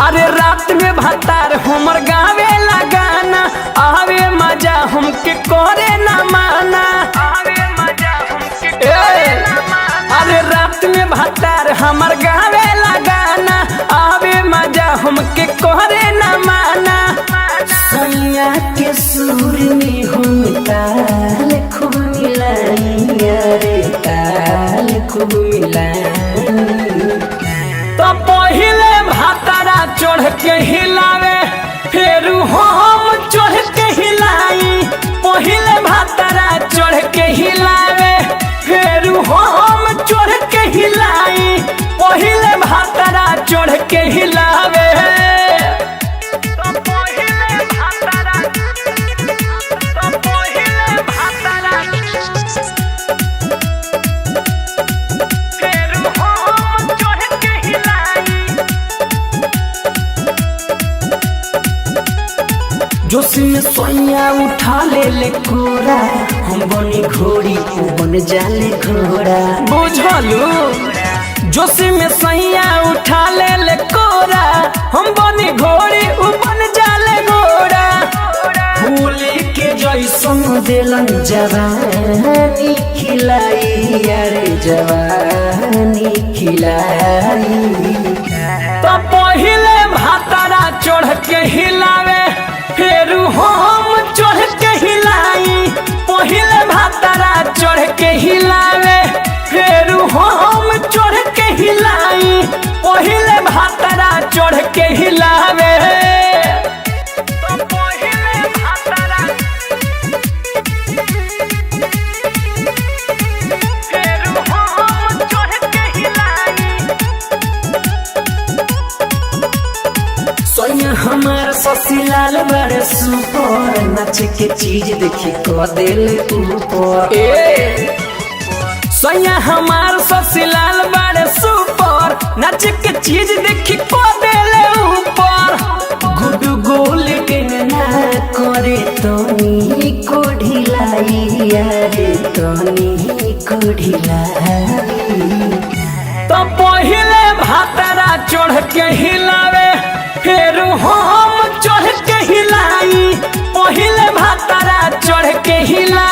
अरे रात में भातार हमर गावे लगाना आवे मजा हमके करे ना माना। अरे रात में भातार हमर गावे लगाना आवे मजा हमके करे ना माना। सैया के सुर में हम ताल खूब मिलाई, अरे ताल खूब मिलाई। तो पहिले भातारा चढ़ के हिलावे फिर हम चढ़ के हिलाई। पहिले भातारा चढ़ के हिलावे फिर हम चढ़ के हिलाई। पहिले भातारा चढ़ के हिलावे। जोश में सोया उठा ले कोरा, हम बनी घोड़ी उ बन जाले घोड़ा। बुझलू जोश में सोया उठा ले कोरा, हम बनी घोड़ी उ बन जाले घोड़ा। फूल के जैसन दिलन जवानी खिलाई, अरे जवानी खिलाई। तो पहिले भातारा चढ़ के हिलावे फिर हम चढ़ के हिलाई। पहिले भातारा चढ़ के हिलावे फिर हम चढ़ के हिलाई। पहिले भातारा चढ़ के हिलावे। सोया हमार ससीलाल बड़े सुपर, नाच के चीज देखी को दिल ऊपर। सोया हमार ससीलाल बड़े सुपर, नाच के चीज देखी को दिल ऊपर। गुड गोल के ना करे तोनी को ढिलाई, अरे तोनी को ढिलाई। तो पहिले भातारा चढ़ के हिलावे फिर हम चढ़ के हिलाई। पहिले भातारा चढ़ के हिलाई।